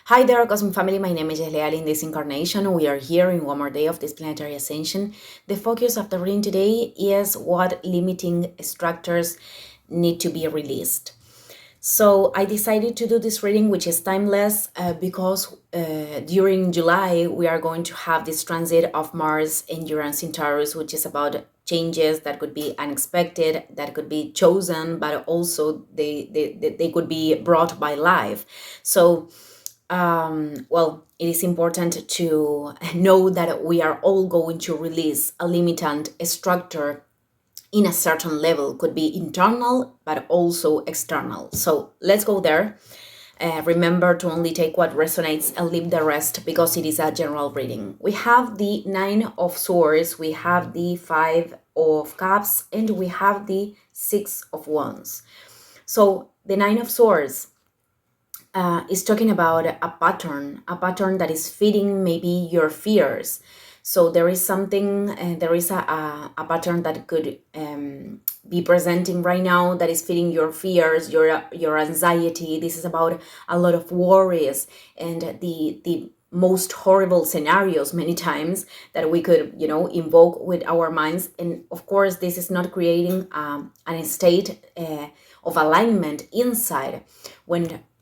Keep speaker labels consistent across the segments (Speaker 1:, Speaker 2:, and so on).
Speaker 1: Hi there, Cosmic Family. My name is Leal. In this incarnation, we are here in one more day of this planetary ascension. The focus of the reading today is what limiting structures need to be released. So I decided to do this reading, which is timeless, because during July we are going to have this transit of Mars and Uranus in Taurus, which is about changes that could be unexpected, that could be chosen, but also they could be brought by life. So it is important to know that we are all going to release a limitant structure in a certain level. Could be internal, but also external. So let's go there. Remember to only take what resonates and leave the rest, because it is a general reading. We have the Nine of Swords, we have the Five of Cups, and we have the Six of Wands. So the Nine of Swords is talking about a pattern that is feeding maybe your fears. So there is something, there is a pattern that could be presenting right now that is feeding your fears, your anxiety. This is about a lot of worries and the most horrible scenarios many times that we could, invoke with our minds. And of course, this is not creating an state of alignment inside.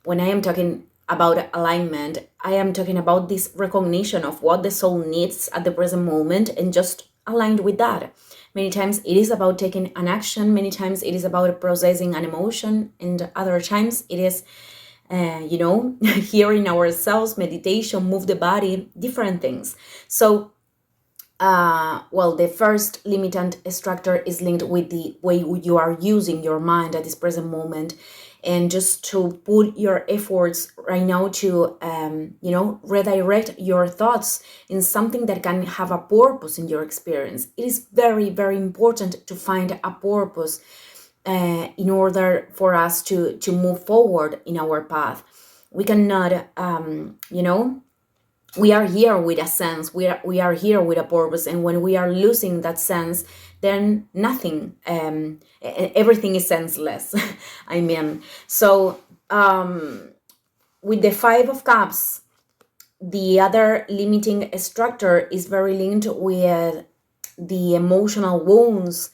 Speaker 1: When I am talking about alignment, I am talking about this recognition of what the soul needs at the present moment and just aligned with that. Many times it is about taking an action, many times it is about processing an emotion, and other times it is, hearing ourselves, meditation, move the body, different things. So the first limitant structure is linked with the way you are using your mind at this present moment, and just to put your efforts right now to redirect your thoughts in something that can have a purpose in your experience. It is very, very important to find a purpose in order for us to move forward in our path. We cannot we are here with a sense, we are here with a purpose, and when we are losing that sense, then nothing, everything is senseless. I mean, so with the Five of Cups, the other limiting structure is very linked with the emotional wounds,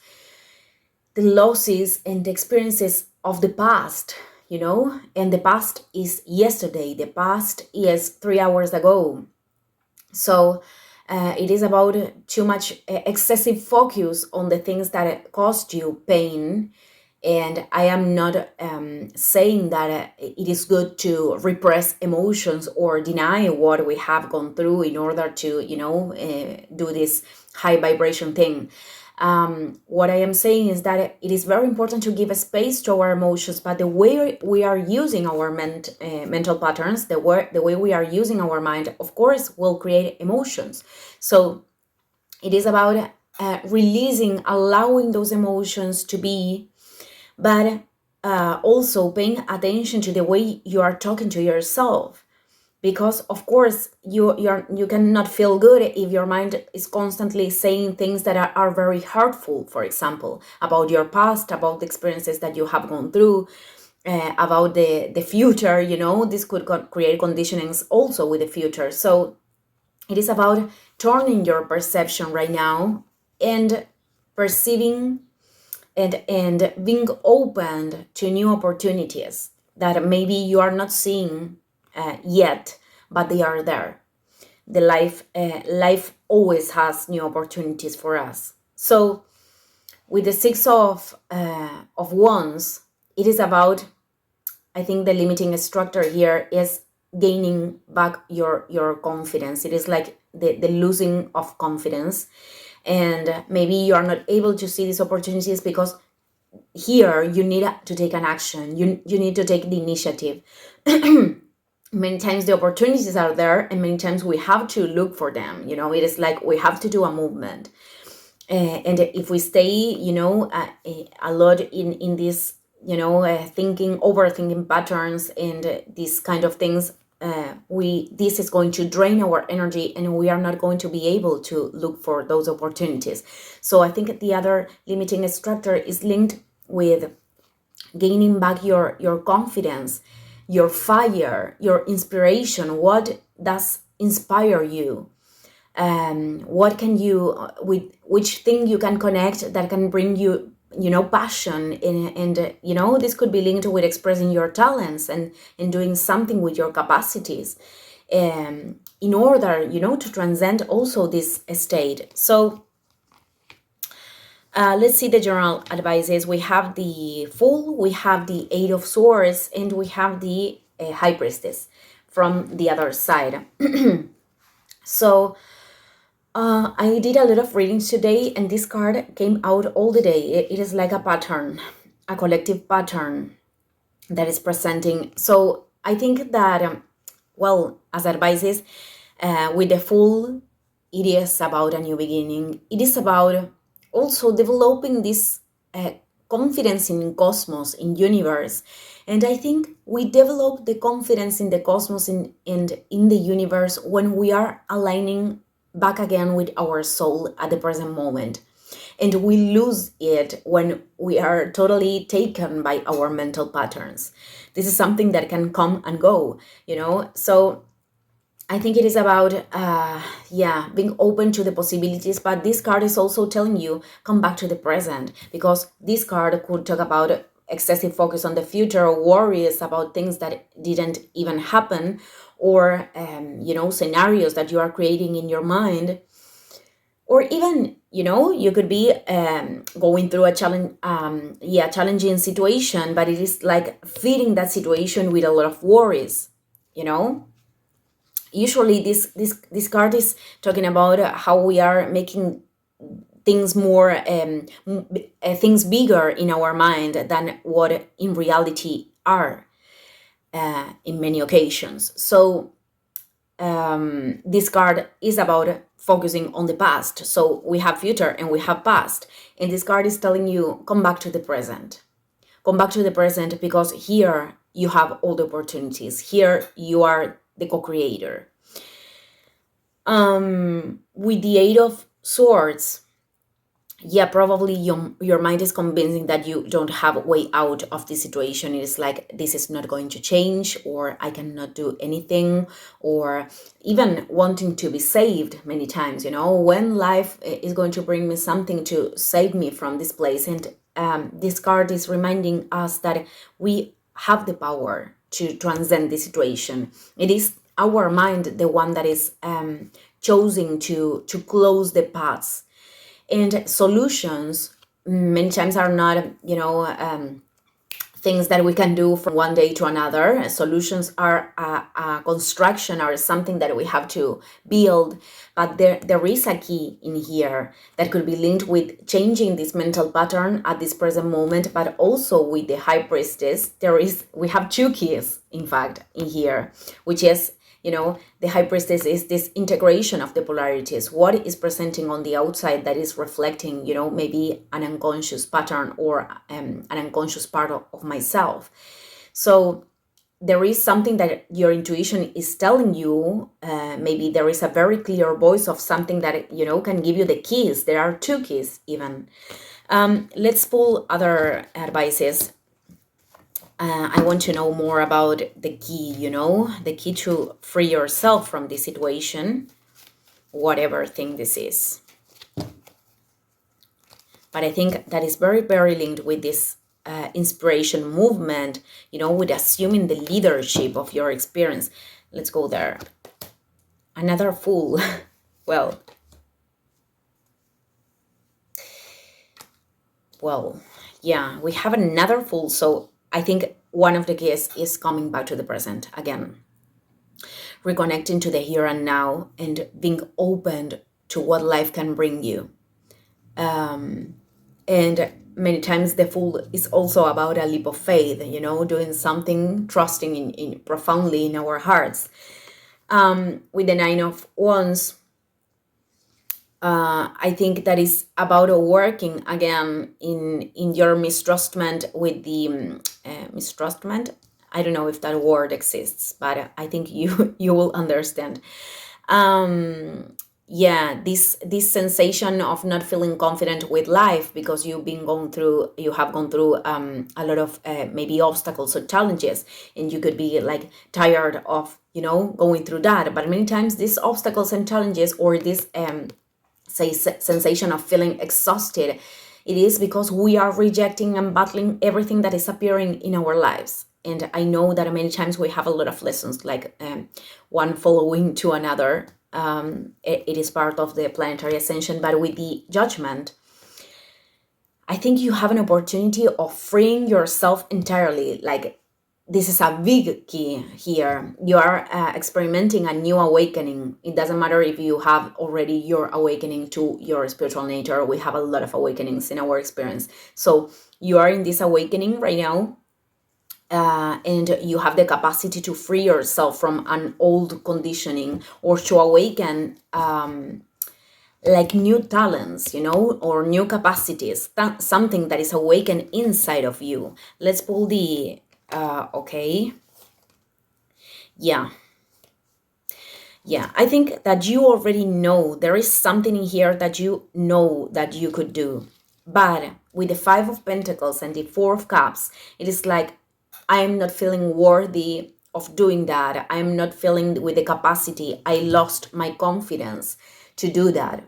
Speaker 1: the losses and the experiences of the past, and the past is yesterday, the past is 3 hours ago. So it is about too much excessive focus on the things that caused you pain. And I am not saying that it is good to repress emotions or deny what we have gone through in order to, do this high vibration thing. What I am saying is that it is very important to give a space to our emotions, but the way we are using our mental patterns, the way we are using our mind, of course, will create emotions. So it is about releasing, allowing those emotions to be, but also paying attention to the way you are talking to yourself. Because of course you cannot feel good if your mind is constantly saying things that are very hurtful, for example, about your past, about the experiences that you have gone through, about the future. This could create conditionings also with the future. So it is about turning your perception right now and perceiving and being open to new opportunities that maybe you are not seeing yet, but they are there. The life always has new opportunities for us. So with the Six of Wands, it is about, I think the limiting structure here is gaining back your confidence. It is like the losing of confidence, and maybe you are not able to see these opportunities because here you need to take an action. You need to take the initiative. Many times the opportunities are there, and many times we have to look for them. It is like we have to do a movement. And if we stay, a lot in this, overthinking patterns and these kind of things, this is going to drain our energy, and we are not going to be able to look for those opportunities. So I think the other limiting structure is linked with gaining back your confidence, your fire, your inspiration. What does inspire you? What can you, with which thing you can connect that can bring you, passion, and this could be linked with expressing your talents and doing something with your capacities, in order, to transcend also this state. So let's see the general advices. We have the Fool, we have the Eight of Swords, and we have the High Priestess from the other side. So I did a lot of readings today, and this card came out all the day. It is like a pattern, a collective pattern that is presenting. So I think that, as advices, with the Fool, it is about a new beginning. It is about also developing this confidence in cosmos, in universe. And I think we develop the confidence in the cosmos and in the universe when we are aligning back again with our soul at the present moment. And we lose it when we are totally taken by our mental patterns. This is something that can come and go, So I think it is about, being open to the possibilities. But this card is also telling you, come back to the present, because this card could talk about excessive focus on the future, or worries about things that didn't even happen, or, scenarios that you are creating in your mind. Or even, you could be going through a challenging situation, but it is like feeding that situation with a lot of worries, Usually this card is talking about how we are making things more, things bigger in our mind than what in reality are, in many occasions. So this card is about focusing on the past. So we have future and we have past. And this card is telling you, come back to the present. Come back to the present, because here you have all the opportunities. Here you are the co-creator. With the Eight of Swords, probably your mind is convincing that you don't have a way out of the situation. It is like, this is not going to change, or I cannot do anything, or even wanting to be saved many times, when life is going to bring me something to save me from this place. And this card is reminding us that we have the power to transcend the situation. It is our mind, the one that is choosing to close the paths. And solutions many times are not, things that we can do from one day to another. Solutions are a construction, or something that we have to build. But there is a key in here that could be linked with changing this mental pattern at this present moment, but also with the High Priestess. We have two keys, in fact, in here, which is, the High Priestess is this integration of the polarities. What is presenting on the outside that is reflecting, maybe an unconscious pattern, or an unconscious part of myself. So there is something that your intuition is telling you. Maybe there is a very clear voice of something that, can give you the keys. There are two keys even. Let's pull other advices. I want to know more about the key, the key to free yourself from this situation, whatever thing this is. But I think that is very, very linked with this inspiration movement, with assuming the leadership of your experience. Let's go there. Another Fool. Well, yeah, we have another Fool. So I think one of the keys is coming back to the present again, reconnecting to the here and now, and being open to what life can bring you. And many times the Fool is also about a leap of faith, doing something, trusting in profoundly in our hearts. With the Nine of Wands, I think that is about working again in your mistrustment with the mistrustment. I don't know if that word exists, but I think you will understand. yeah, this sensation of not feeling confident with life because you have gone through a lot of maybe obstacles or challenges, and you could be like tired of going through that. But many times these obstacles and challenges, or this sensation of feeling exhausted, it is because we are rejecting and battling everything that is appearing in our lives. And I know that many times we have a lot of lessons, like one following to another. It is part of the planetary ascension, but with the judgment, I think you have an opportunity of freeing yourself entirely. Like, this is a big key here. You are experimenting a new awakening. It doesn't matter if you have already your awakening to your spiritual nature. We have a lot of awakenings in our experience. So you are in this awakening right now, and you have the capacity to free yourself from an old conditioning, or to awaken like new talents, or new capacities, something that is awakened inside of you. Let's pull the okay. Yeah, I think that you already know there is something in here that you know that you could do. But with the Five of Pentacles and the Four of Cups, it is like, I am not feeling worthy of doing that. I am not feeling with the capacity. I lost my confidence to do that.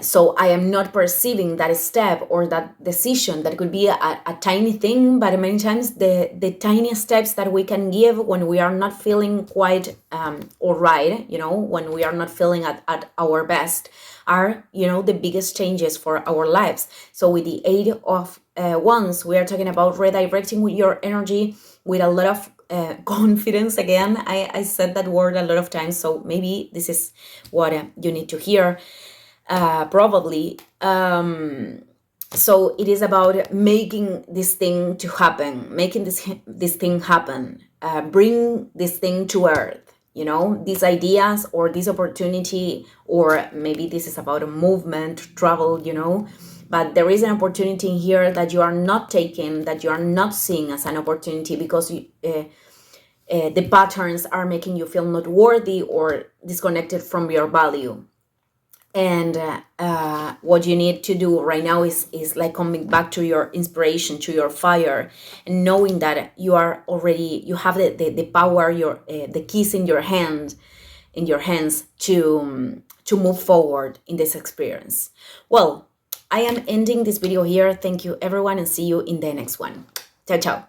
Speaker 1: So I am not perceiving that step or that decision. That could be a tiny thing, but many times the tiny steps that we can give when we are not feeling quite all right, when we are not feeling at our best, are the biggest changes for our lives. So with the Eight of Wands, we are talking about redirecting with your energy with a lot of confidence. Again, I said that word a lot of times, so maybe this is what you need to hear. Probably. So it is about making this thing to happen, making this thing happen, bring this thing to earth, these ideas or this opportunity, or maybe this is about a movement, travel, but there is an opportunity here that you are not taking, that you are not seeing as an opportunity, because the patterns are making you feel not worthy or disconnected from your value. And what you need to do right now is like coming back to your inspiration, to your fire, and knowing that you have the power, the keys in your hands to move forward in this experience. Well, I am ending this video here. Thank you everyone, and see you in the next one. Ciao, ciao.